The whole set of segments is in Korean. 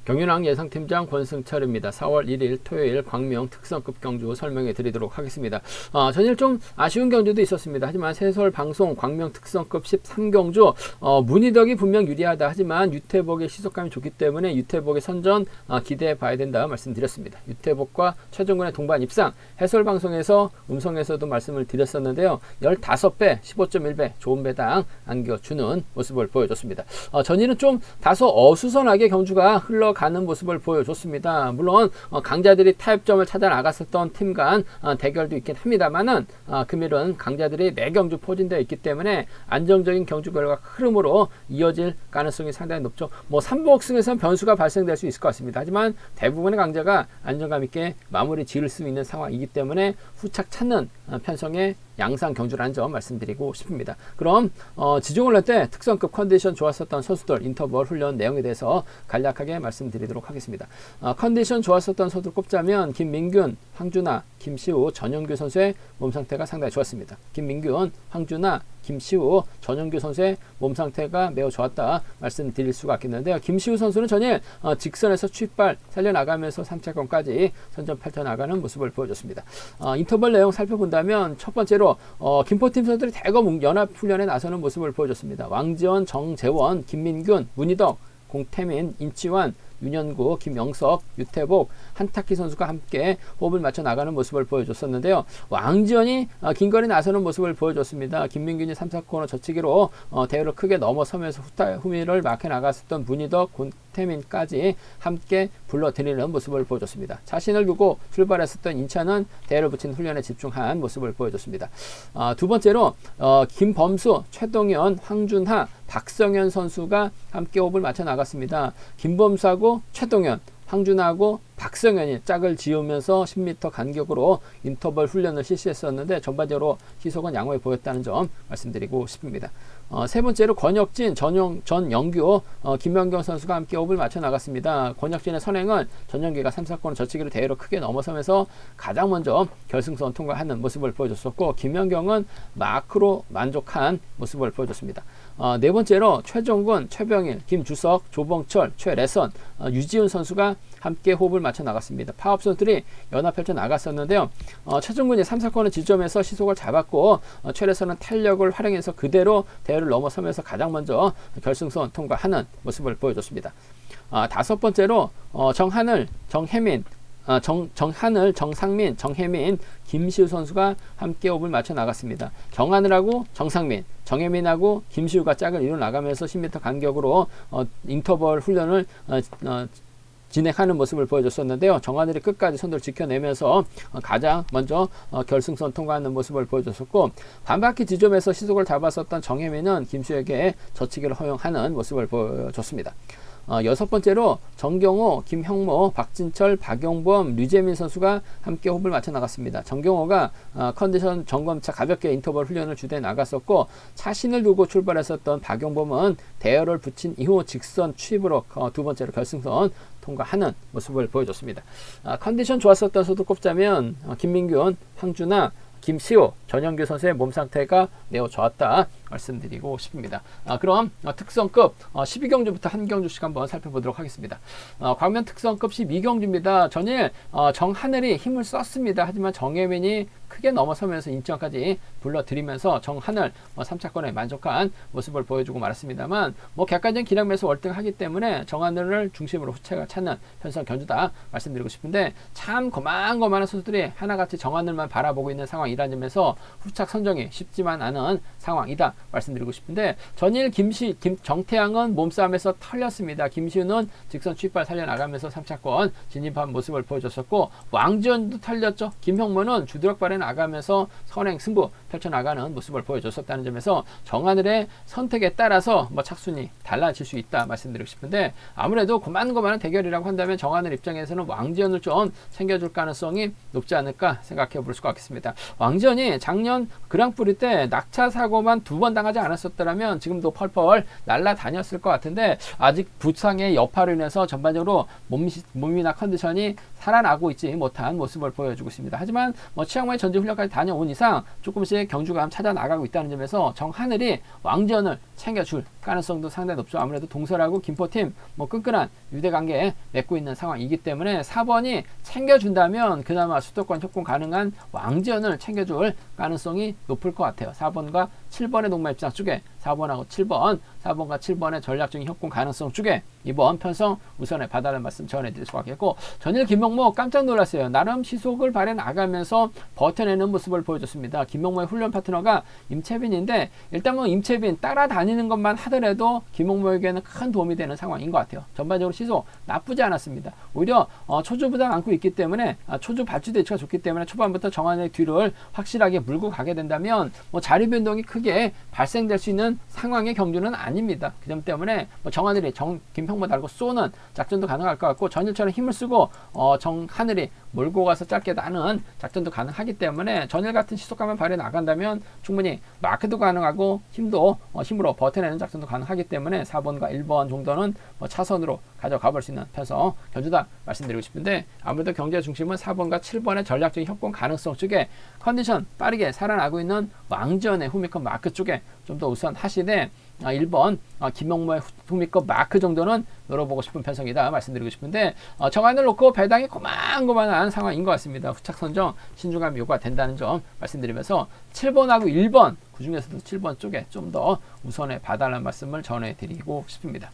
경윤왕 예상팀장 권승철입니다. 4월 1일 토요일 광명 특성급 경주 설명해 드리도록 하겠습니다. 전일 좀 아쉬운 경주도 있었습니다. 하지만 세설 방송 광명 특성급 13경주 문희덕이 분명 유리하다. 하지만 유태복의 시속감이 좋기 때문에 유태복의 선전 기대해 봐야 된다 말씀드렸습니다. 유태복과 최종근의 동반 입상 해설 방송에서 음성에서도 말씀을 드렸었는데요. 15배 15.1배 좋은 배당 안겨주는 모습을 보여줬습니다. 전일은 좀 다소 어수선하게 경주가 흘러가는 모습을 보여줬습니다. 물론 강자들이 타협점을 찾아 나갔었던 팀 간 대결도 있긴 합니다만은 금일은 강자들이 4경주 포진되어 있기 때문에 안정적인 경주 결과 흐름으로 이어질 가능성이 상당히 높죠. 3복승에서는 변수가 발생될 수 있을 것 같습니다. 하지만 대부분의 강자가 안정감 있게 마무리 지을 수 있는 상황이기 때문에 후착 찾는 편성의 양상 경주라는 점 말씀드리고 싶습니다. 그럼 지중훈련 때 특성급 컨디션 좋았었던 선수들 인터벌 훈련 내용에 대해서 간략하게 말씀드리도록 하겠습니다. 컨디션 좋았었던 선수들 꼽자면 김민균, 황준하, 김시우, 전영규 선수의 몸 상태가 상당히 좋았습니다. 김민균, 황준하, 김시우, 전영규 선수의 몸 상태가 매우 좋았다 말씀드릴 수가 있겠는데요. 김시우 선수는 전일 직선에서 취발 살려나가면서 3차권까지 선전 펼쳐나가는 모습을 보여줬습니다. 인터벌 내용 살펴본다면 첫 번째로 김포팀 선수들이 대거 연합훈련에 나서는 모습을 보여줬습니다. 왕지원, 정재원, 김민균, 문희덕, 공태민, 임치환, 윤현구, 김영석, 유태복, 한탁희 선수가 함께 호흡을 맞춰 나가는 모습을 보여줬었는데요. 왕지원이 긴거리 나서는 모습을 보여줬습니다. 김민균이 3, 4코너 젖히기로 대회를 크게 넘어서면서 후미를 막혀 나갔었던 문희덕, 권태민까지 함께 불러들이는 모습을 보여줬습니다. 자신을 두고 출발했었던 인천은 대회를 붙인 훈련에 집중한 모습을 보여줬습니다. 두 번째로 김범수, 최동현, 황준하, 박성현 선수가 함께 호흡을 맞춰 나갔습니다. 김범수하고 최동현, 황준하고 박성현이 짝을 지으면서 10m 간격으로 인터벌 훈련을 실시했었는데 전반적으로 시속은 양호해 보였다는 점 말씀드리고 싶습니다. 세 번째로 권혁진, 전영규, 김연경 선수가 함께 호흡을 맞춰 나갔습니다. 권혁진의 선행은 전영규가 3, 4코너 젖히기로 대회로 크게 넘어서면서 가장 먼저 결승선 통과하는 모습을 보여줬었고 김연경은 마크로 만족한 모습을 보여줬습니다. 네 번째로 최종근, 최병일, 김주석, 조봉철, 최래선, 유지훈 선수가 함께 호흡을 맞춰 나갔습니다. 파업 선수들이 연합 펼쳐 나갔었는데요. 최종근이 3, 4코너 지점에서 시속을 잡았고 최래선은 탄력을 활용해서 그대로 대회를 넘어서면서 가장 먼저 결승선 통과하는 모습을 보여줬습니다. 다섯 번째로 정하늘, 정혜민, 정하늘, 정상민, 정혜민, 김시우 선수가 함께 호흡을 맞춰 나갔습니다. 정하늘하고 정상민, 정혜민하고 김시우가 짝을 이뤄 나가면서 10m 간격으로 인터벌 훈련을 진행하는 모습을 보여줬었는데요. 정하늘이 끝까지 선두를 지켜내면서 가장 먼저 결승선 통과하는 모습을 보여줬었고 반바퀴 지점에서 시속을 잡았었던 정혜민은 김시우에게 젖히기를 허용하는 모습을 보여줬습니다. 여섯 번째로 정경호, 김형모, 박진철, 박용범, 류재민 선수가 함께 호흡을 맞춰 나갔습니다. 정경호가 컨디션 점검차 가볍게 인터벌 훈련을 주대에 나갔었고 자신을 두고 출발했었던 박용범은 대열을 붙인 이후 직선 취입으로 두 번째로 결승선 통과하는 모습을 보여줬습니다. 컨디션 좋았었던 선수 꼽자면 김민균, 황준하, 김시우, 전영규 선수의 몸 상태가 매우 좋았다 말씀드리고 싶습니다. 그럼 특성급 12경주부터 한 경주씩 한번 살펴보도록 하겠습니다. 광명 특성급 12경주입니다. 전일 정하늘이 힘을 썼습니다. 하지만 정혜민이 크게 넘어서면서 인천까지 불러들이면서 정하늘 3차권에 만족한 모습을 보여주고 말았습니다만 객관적인 기량에서 월등하기 때문에 정하늘을 중심으로 후체가 찾는 편성 경주다 말씀드리고 싶은데 참 고만고만한 선수들이 하나같이 정하늘만 바라보고 있는 상황이라는 점에서 후착 선정이 쉽지만 않은 상황이다 말씀드리고 싶은데 전일 정태양은 몸싸움에서 털렸습니다. 김시우는 직선 취발 살려나가면서 3차권 진입한 모습을 보여줬었고 왕지원도 털렸죠. 김형모는 주드럭발에 나가면서 선행 승부 펼쳐나가는 모습을 보여줬었다는 점에서 정하늘의 선택에 따라서 착순이 달라질 수 있다 말씀드리고 싶은데 아무래도 고만고만한 대결이라고 한다면 정하늘 입장에서는 왕지원을 좀 챙겨줄 가능성이 높지 않을까 생각해 볼 수가 있겠습니다. 왕지원이 작년 그랑프리 때 낙차 사고만 2번 당하지 않았었더라면 지금도 펄펄 날아다녔을 것 같은데 아직 부상의 여파로 인해서 전반적으로 몸이나 컨디션이 살아나고 있지 못한 모습을 보여주고 있습니다. 하지만 치앙마이 전지훈련까지 다녀온 이상 조금씩 경주감 찾아 나가고 있다는 점에서 정하늘이 왕지원을 챙겨줄 가능성도 상당히 높죠. 아무래도 동설하고 김포팀 뭐 끈끈한 유대관계 맺고 있는 상황이기 때문에 4번이 챙겨준다면 그나마 수도권 협공 가능한 왕지연을 챙겨줄 가능성이 높을 것 같아요. 4번과 7번의 동반 입장 쪽에 4번하고 7번, 4번과 7번의 전략적인 협공 가능성 쪽에 이번 편성 우선에 봐달라는 말씀 전해드릴 수가 있겠고, 전일 김명모 깜짝 놀랐어요. 나름 시속을 발휘 나가면서 버텨내는 모습을 보여줬습니다. 김명모의 훈련 파트너가 임채빈인데 일단 뭐 임채빈 따라다니는 것만 하더라도 김명모에게는 큰 도움이 되는 상황인 것 같아요. 전반적으로 시속 나쁘지 않았습니다. 오히려 초주 부담 안고 있기 때문에 초주 발주 대치가 좋기 때문에 초반부터 정한의 뒤를 확실하게 물고 가게 된다면 뭐 자리 변동이 크게 발생될 수 있는 상황의 경주는 아닙니다. 그 점 때문에 뭐 정하늘이 김평모 달고 쏘는 작전도 가능할 것 같고, 전일처럼 힘을 쓰고 정하늘이 몰고 가서 짧게 나는 작전도 가능하기 때문에 전일 같은 시속감을 발휘해 나간다면 충분히 마크도 가능하고 힘으로 버텨내는 작전도 가능하기 때문에 4번과 1번 정도는 뭐 차선으로 가져가 볼 수 있는 편성 견주다 말씀드리고 싶은데, 아무래도 경제 중심은 4번과 7번의 전략적인 협공 가능성 쪽에 컨디션 빠르게 살아나고 있는 왕지연의 후미컵 마크 쪽에 좀 더 우선 하시되 1번 김명모의 후미컵 마크 정도는 열어보고 싶은 편성이다 말씀드리고 싶은데, 정안을 놓고 배당이 고만고만한 상황인 것 같습니다. 후착 선정 신중함이 요구된다는 점 말씀드리면서 7번하고 1번 그 중에서도 7번 쪽에 좀 더 우선에 봐달라는 말씀을 전해드리고 싶습니다.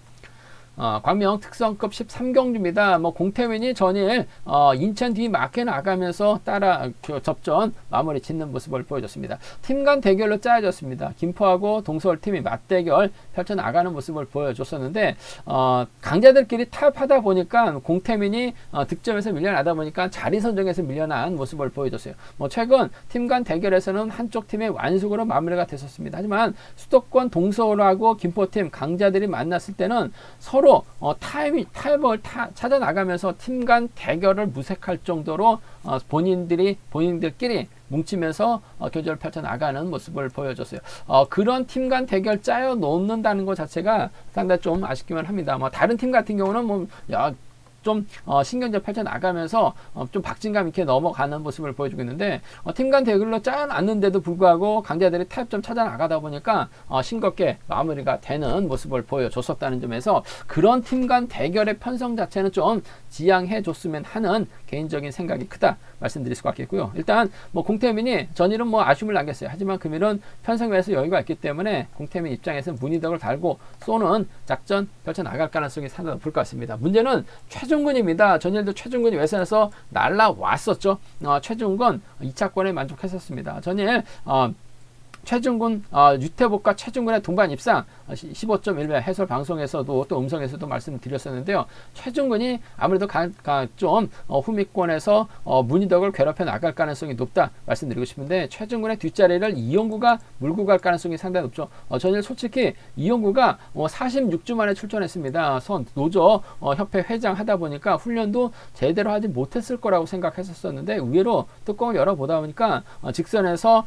광명 특성급 13경주입니다. 뭐 공태민이 전일 인천 뒤 맞게 나가면서 따라 접전 마무리 짓는 모습을 보여줬습니다. 팀 간 대결로 짜여졌습니다. 김포하고 동서울팀이 맞대결 펼쳐나가는 모습을 보여줬었는데 강자들끼리 타협하다 보니까 공태민이 득점에서 밀려나다 보니까 자리 선정에서 밀려난 모습을 보여줬어요. 뭐 최근 팀 간 대결에서는 한쪽 팀의 완승으로 마무리가 됐었습니다. 하지만 수도권 동서울하고 김포팀 강자들이 만났을 때는 서로 타협을 찾아 나가면서 팀 간 대결을 무색할 정도로 본인들끼리 뭉치면서 교전을 펼쳐 나가는 모습을 보여줬어요. 그런 팀 간 대결 짜여 놓는다는 것 자체가 상당히 좀 아쉽기만 합니다. 뭐 다른 팀 같은 경우는 좀 신경전 펼쳐 나가면서 좀 박진감 있게 넘어가는 모습을 보여주고 있는데, 팀 간 대결로 짜놨는데도 불구하고 강자들이 타협점 찾아 나가다 보니까 싱겁게 마무리가 되는 모습을 보여줬었다는 점에서 그런 팀 간 대결의 편성 자체는 좀 지양해 줬으면 하는 개인적인 생각이 크다 말씀드릴 수가 있겠고요. 일단 뭐 공태민이 전일은 뭐 아쉬움을 남겼어요. 하지만 금일은 편성에서 여유가 있기 때문에 공태민 입장에서는 문희덕을 달고 쏘는 작전 펼쳐 나갈 가능성이 상당히 높을 것 같습니다. 문제는 최중근입니다. 전일도 최중근이 외선에서 날라왔었죠. 최중근 2차권에 만족했었습니다. 전일 최중근 유태복과 최중근의 동반 입상 15.1배 해설 방송에서도 또 음성에서도 말씀드렸었는데요. 최중근이 아무래도 좀 후미권에서 문희덕을 괴롭혀 나갈 가능성이 높다 말씀드리고 싶은데, 최중근의 뒷자리를 이용구가 물고 갈 가능성이 상당히 높죠. 전일 솔직히 이용구가 46주 만에 출전했습니다. 노조 협회 회장 하다 보니까 훈련도 제대로 하지 못했을 거라고 생각했었는데 의외로 뚜껑을 열어보다 보니까 직선에서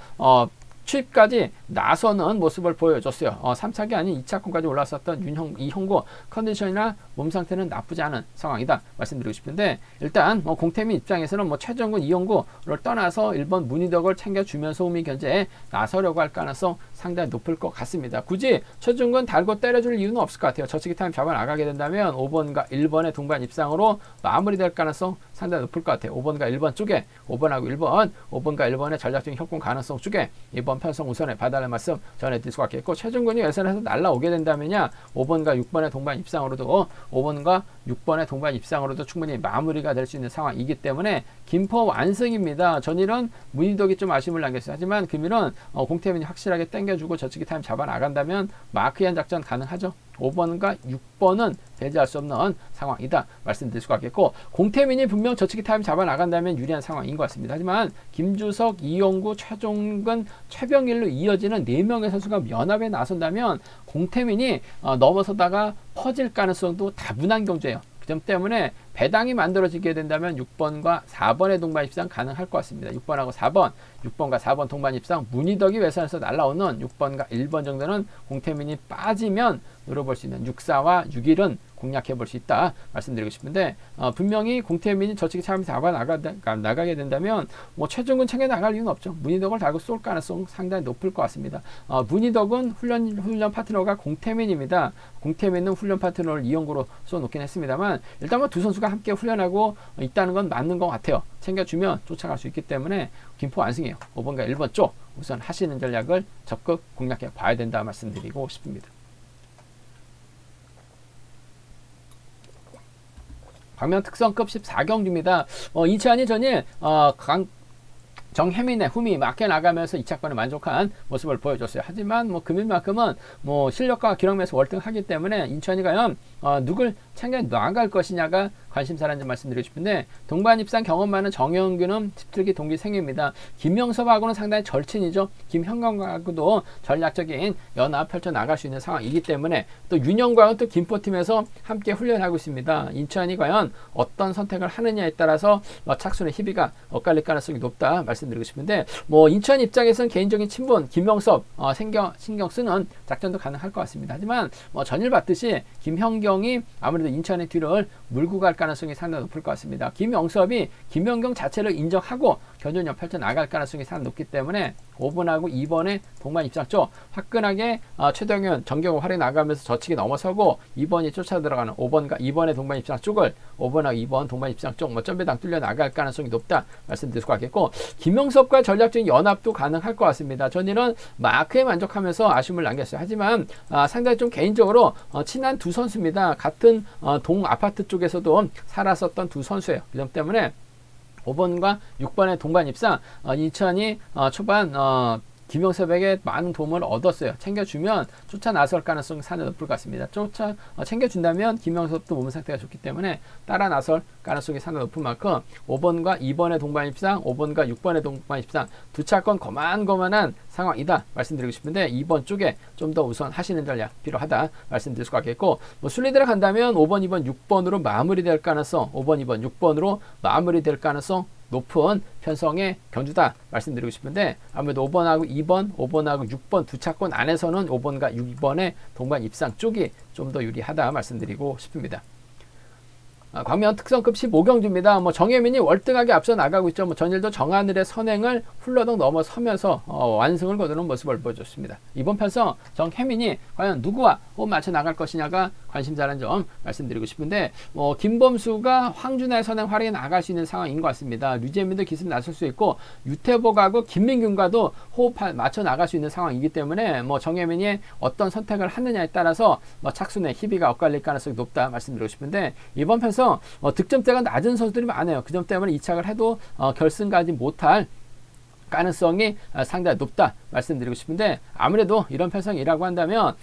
취입까지 나서는 모습을 보여줬어요. 3차기 아닌 2차권까지 올라섰던 이형구 컨디션이나 몸 상태는 나쁘지 않은 상황이다 말씀드리고 싶은데, 일단 공태민 입장에서는 최정근, 이형구를 떠나서 1번 문희덕을 챙겨주면서 후미 견제에 나서려고 할 가능성 상당히 높을 것 같습니다. 굳이 최중근 달고 때려줄 이유는 없을 것 같아요. 저치기 타임 잡아 나가게 된다면 5번과 1번의 동반 입상으로 마무리될 가능성 상당히 높을 것 같아요. 5번과 1번 쪽에 5번하고 1번, 5번과 1번의 전략적인 협공 가능성 쪽에 이번 편성 우선에 봐달라는 말씀 전해드릴 수가 있겠고, 최중근이 예선에서 날라오게 된다면야 5번과 6번의 동반 입상으로도 5번과 6번의 동반 입상으로도 충분히 마무리가 될 수 있는 상황이기 때문에 김포 완승입니다. 전일은 문희덕이 좀 아쉬움을 남겼어요. 하지만 금일은 공태민이 확실하게 땡겨주고 저치기 타임 잡아 나간다면 마크한 작전 가능하죠. 5번과 6번은 배제할 수 없는 상황이다 말씀드릴 수가 있겠고, 공태민이 분명 저치기 타임 잡아 나간다면 유리한 상황인 것 같습니다. 하지만 김주석, 이용구, 최종근, 최병일로 이어지는 4명의 선수가 연합에 나선다면 공태민이 넘어서다가 퍼질 가능성도 다분한 경주예요. 그 점 때문에 배당이 만들어지게 된다면 6번과 4번의 동반 입상 가능할 것 같습니다. 6번하고 4번, 6번과 4번 동반 입상, 문희덕이 외선에서 날라오는 6번과 1번 정도는 공태민이 빠지면 노려볼 수 있는 6, 4와 6, 1은 공략해 볼 수 있다 말씀드리고 싶은데, 분명히 공태민이 저측에 차감이 나가게 된다면 뭐 최종은 챙겨 나갈 이유는 없죠. 문희덕을 달고 쏠 가능성 상당히 높을 것 같습니다. 문희덕은 훈련 파트너가 공태민입니다. 공태민은 훈련 파트너를 이영구로 쏘놓긴 했습니다만, 일단 뭐 두 선수가 함께 훈련하고 있다는 건 맞는 것 같아요. 챙겨주면 쫓아갈 수 있기 때문에 김포 완승이에요. 5번과 1번 쪽 우선 하시는 전략을 적극 공략해 봐야 된다 말씀드리고 싶습니다. 광명 특성급 14경주입니다. 인천이 전일 정혜민의 흠이 맞게 나가면서 2차권에 만족한 모습을 보여줬어요. 하지만 뭐 금일만큼은 뭐 실력과 기록면에서 월등하기 때문에 인천이 과연 누굴 챙겨 나갈 것이냐가 관심사라는 점 말씀드리고 싶은데, 동반 입상 경험 많은 정영규는 17기 동기생입니다. 김명섭하고는 상당히 절친이죠. 김형광하고도 전략적인 연합 펼쳐 나갈 수 있는 상황이기 때문에, 또 윤영광은 또 김포팀에서 함께 훈련하고 있습니다. 인천이 과연 어떤 선택을 하느냐에 따라서 착순의 희비가 엇갈릴 가능성이 높다 말씀드리고 싶은데, 뭐 인천 입장에서는 개인적인 친분 김명섭 신경 쓰는 작전도 가능할 것 같습니다. 하지만 뭐 전일 봤듯이 김형경이 아무래도 인천의 뒤를 물고 갈 가능성이 상당히 높을 것 같습니다. 김영섭이 김연경 자체를 인정하고 견전력 펼쳐 나갈 가능성이 상당히 높기 때문에 5번하고 2번의 동반 입상 쪽 화끈하게 최동현 정경호 활약 나가면서 저측에 넘어서고 2번이 쫓아 들어가는 5번과 2번의 동반 입상 쪽을 5번하고 2번 동반 입상 쪽 뭐 점배당 뚫려 나갈 가능성이 높다 말씀드릴 수 있겠고, 김영섭과 전략적인 연합도 가능할 것 같습니다. 전일은 마크에 만족하면서 아쉬움을 남겼어요. 하지만 상당히 좀 개인적으로 친한 두 선수입니다. 같은 동 아파트 쪽에서도 살았었던 두 선수예요. 그 점 때문에 5번과 6번의 동반 입상, 인천이 초반 김영섭에게 많은 도움을 얻었어요. 챙겨주면 쫓아 나설 가능성이 상당히 높을 것 같습니다. 챙겨준다면 김영섭도 몸 상태가 좋기 때문에 따라 나설 가능성이 상당히 높은 만큼 5번과 2번의 동반 입상, 5번과 6번의 동반 입상 두 차권 거만거만한 상황이다 말씀드리고 싶은데, 2번 쪽에 좀 더 우선 하시는 전략 필요하다 말씀드릴 수가 있겠고, 뭐 순리대로 간다면 5번, 2번, 6번으로 마무리될 가능성, 5번, 2번, 6번으로 마무리될 가능성 높은 편성의 경주다 말씀드리고 싶은데, 아무래도 5번하고 2번, 5번하고 6번 두 차권 안에서는 5번과 6번의 동반 입상 쪽이 좀 더 유리하다 말씀드리고 싶습니다. 광명 특성급 15경주입니다. 뭐 정혜민이 월등하게 앞서 나가고 있죠. 뭐 전일도 정하늘의 선행을 훌러덩 넘어서면서 완승을 거두는 모습을 보여줬습니다. 이번 편성 정혜민이 과연 누구와 호흡 맞춰 나갈 것이냐가 관심사라는 점 말씀드리고 싶은데, 김범수가 황준하의 선행 활약에 나갈 수 있는 상황인 것 같습니다. 류재민도 기습 나설 수 있고, 유태복하고 김민균과도 호흡 맞춰 나갈 수 있는 상황이기 때문에 뭐 정혜민이 어떤 선택을 하느냐에 따라서 착순의 희비가 엇갈릴 가능성이 높다 말씀드리고 싶은데, 이번 편성 득점대가 낮은 선수들이 많아요. 그 점 때문에 이착을 해도 결승 가지 못할 가능성이 상당히 높다 말씀드리고 싶은데, 아무래도 이런 편성이라고 한다면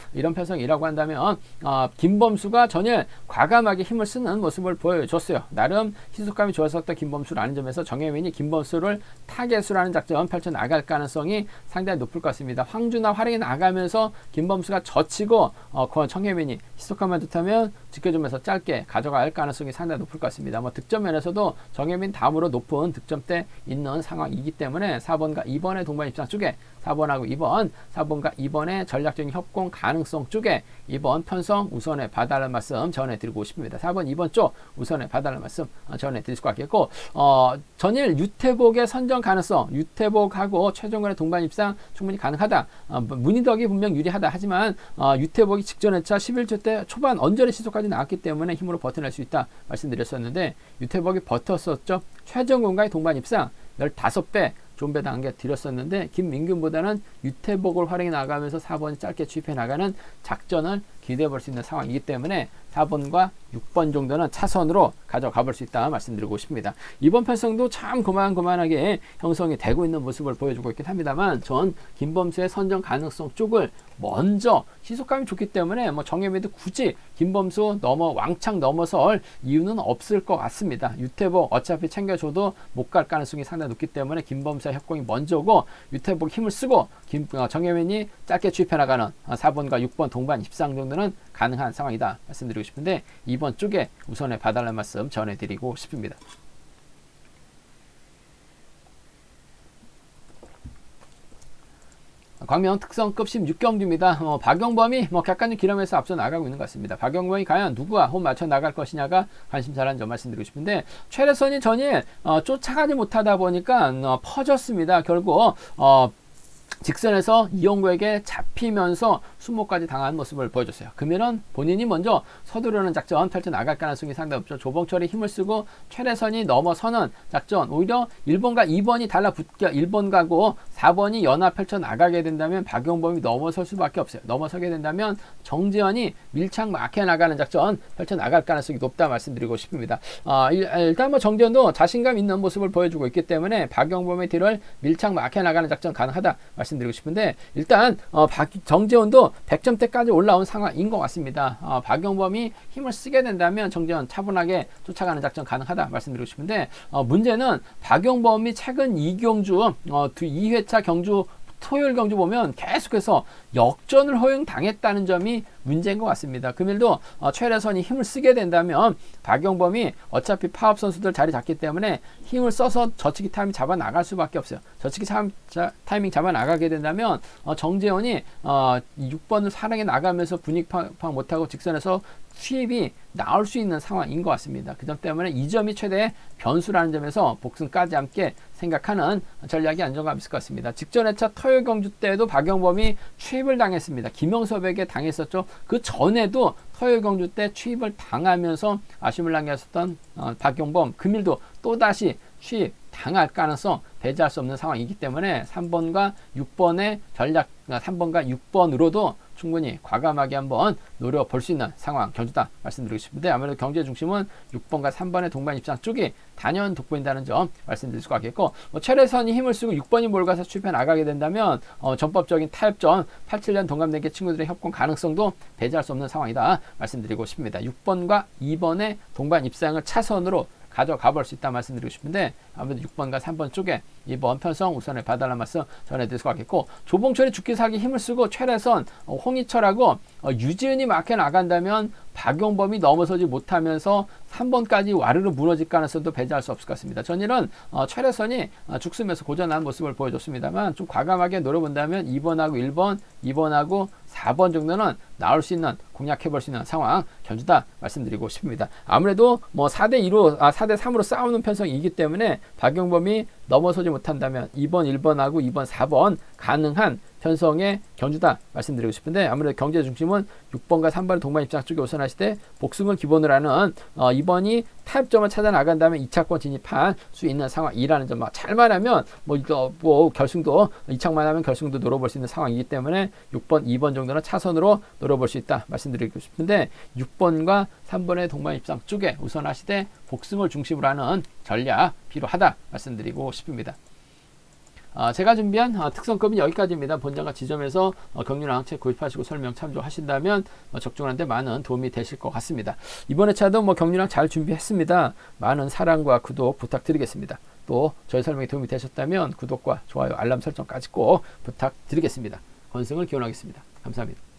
김범수가 전일 과감하게 힘을 쓰는 모습을 보여줬어요. 나름 희소감이 좋았었던 김범수라는 점에서 정혜민이 김범수를 타겟으로 하는 작전 펼쳐 나갈 가능성이 상당히 높을 것 같습니다. 황준하 활약이 나가면서 김범수가 젖히고 정혜민이 희소감만 좋다면 지켜주면서 짧게 가져갈 가능성이 상당히 높을 것 같습니다. 뭐 득점 면에서도 정혜민 다음으로 높은 득점대 있는 상황이기 때문에 4번과 2번의 동반 입상 쪽에 4번하고 2번, 4번과 2번의 전략적인 협공 가능성 쪽에 이번 편성 우선에 봐달라는 말씀 전해드리고 싶습니다. 4번, 2번 쪽 우선에 봐달라는 말씀 전해드릴 수 있겠고, 전일 유태복의 선정 가능성, 유태복하고 최종근의 동반 입상 충분히 가능하다. 문희덕이 분명 유리하다. 하지만 유태복이 직전 회차 11조 때 초반 언저리 시속까지 나왔기 때문에 힘으로 버텨낼 수 있다 말씀드렸었는데, 유태복이 버텼었죠. 최종근과의 동반 입상 15배 존배 단계 드렸었는데, 김민균보다는 유태복을 활용해 나가면서 4번이 짧게 취입해 나가는 작전을 기대해 볼 수 있는 상황이기 때문에 4번과 6번 정도는 차선으로 가져가 볼 수 있다 말씀드리고 싶습니다. 이번 편성도 참 그만하게 형성이 되고 있는 모습을 보여주고 있긴 합니다만, 전 김범수의 선정 가능성 쪽을 먼저 시속감이 좋기 때문에 뭐 정혜민도 굳이 김범수 왕창 넘어설 이유는 없을 것 같습니다. 유태복 어차피 챙겨줘도 못 갈 가능성이 상당히 높기 때문에 김범수의 협공이 먼저고, 유태복 힘을 쓰고 정혜민이 짧게 취입해 나가는 4번과 6번 동반 입상 정도는 가능한 상황이다 말씀드리고 싶은데, 2번 쪽에 우선에 봐달라는 말씀 전해드리고 싶습니다. 광명 특성급 16경주입니다. 박용범이 객관적 기록에서 앞서 나가고 있는 것 같습니다. 박용범이 과연 누구와 홈 맞춰 나갈 것이냐가 관심사라는 점 말씀드리고 싶은데, 최래선이 전일 쫓아가지 못하다 보니까 퍼졌습니다. 결국 직선에서 이용구에게 잡히면서 수모까지 당한 모습을 보여줬어요. 그러면 본인이 먼저 서두르는 작전 펼쳐 나갈 가능성이 상당히 없죠. 조봉철이 힘을 쓰고 최래선이 넘어서는 작전, 오히려 1번과 2번이 달라붙게 1번가고 4번이 연합 펼쳐 나가게 된다면 박용범이 넘어설 수밖에 없어요. 넘어서게 된다면 정재현이 밀착 막혀 나가는 작전 펼쳐 나갈 가능성이 높다 말씀드리고 싶습니다. 일단 정재현도 자신감 있는 모습을 보여주고 있기 때문에 박용범의 뒤를 밀착 막혀 나가는 작전 가능하다 말씀드리고 싶은데, 일단 정재훈도 100점대까지 올라온 상황인 것 같습니다. 박용범이 힘을 쓰게 된다면 정재훈 차분하게 쫓아가는 작전 가능하다 말씀드리고 싶은데, 문제는 박용범이 최근 2경주 2회차 경주 토요일 경주 보면 계속해서 역전을 허용당했다는 점이 문제인 것 같습니다. 금일도 최래선이 힘을 쓰게 된다면 박용범이 어차피 파업 선수들 자리 잡기 때문에 힘을 써서 저치기 타이밍 잡아 나갈 수밖에 없어요. 저치기 타이밍 잡아 나가게 된다면 정재원이 6번을 사랑해 나가면서 분위기 파악 못하고 직선에서 수입이 나올 수 있는 상황인 것 같습니다. 그 점 때문에 이 점이 최대의 변수라는 점에서 복승까지 함께 생각하는 전략이 안정감 있을 것 같습니다. 직전 회차 토요일 경주 때도 박용범이 추입을 당했습니다. 김영섭에게 당했었죠. 그 전에도 토요일 경주 때 추입을 당하면서 아쉬움을 남겼었던 박용범, 금일도 또다시 추입 당할 가능성 배제할 수 없는 상황이기 때문에 3번과 6번의 전략, 3번과 6번으로도 충분히 과감하게 한번 노려볼 수 있는 상황 경주다 말씀드리고 싶은데, 아무래도 경제 중심은 6번과 3번의 동반 입장 쪽이 단연 돋보인다는 점 말씀드릴 수가 있겠고, 최래선이 힘을 쓰고 6번이 몰가서 출입해 나가게 된다면 전법적인 타협전 87년 동갑내기 친구들의 협공 가능성도 배제할 수 없는 상황이다 말씀드리고 싶습니다. 6번과 2번의 동반 입장을 차선으로 가져가 볼 수 있다 말씀드리고 싶은데, 아무래도 6번과 3번 쪽에 이번 편성 우선을 봐달라는 말씀 전해드릴 수가 있겠고, 조봉철이 죽기 살기 힘을 쓰고 최래선, 홍희철하고 유지은이 막혀 나간다면 박용범이 넘어서지 못하면서 3번까지 와르르 무너질 가능성도 배제할 수 없을 것 같습니다. 전일은 최래선이 죽쓰면서 고전한 모습을 보여줬습니다만, 좀 과감하게 노려본다면 2번하고 1번, 2번하고 4번 정도는 나올 수 있는, 공략해볼 수 있는 상황 견주다 말씀드리고 싶습니다. 아무래도 4대 3으로 싸우는 편성이기 때문에 박용범이 넘어서지 못한다면 2번, 1번하고 2번, 4번 가능한 편성의 경주다 말씀드리고 싶은데, 아무래도 경제 중심은 6번과 3번의 동반 입장 쪽에 우선하시되 복승을 기본으로 하는 2번이 타협점을 찾아 나간다면 2차권 진입할 수 있는 상황이라는 점, 잘만 하면 결승도 2차만 하면 결승도 노려볼 수 있는 상황이기 때문에 6번, 2번 정도는 차선으로 노려볼 수 있다 말씀드리고 싶은데, 6번과 3번의 동반 입장 쪽에 우선하시되 복승을 중심으로 하는 전략 필요하다 말씀드리고 싶습니다. 제가 준비한 특성급은 여기까지입니다. 본장과 지점에서 경륜왕 책 구입하시고 설명 참조하신다면 적중하는데 많은 도움이 되실 것 같습니다. 이번 회차도 경륜왕 잘 준비했습니다. 많은 사랑과 구독 부탁드리겠습니다. 또 저희 설명이 도움이 되셨다면 구독과 좋아요, 알람 설정까지 꼭 부탁드리겠습니다. 건승을 기원하겠습니다. 감사합니다.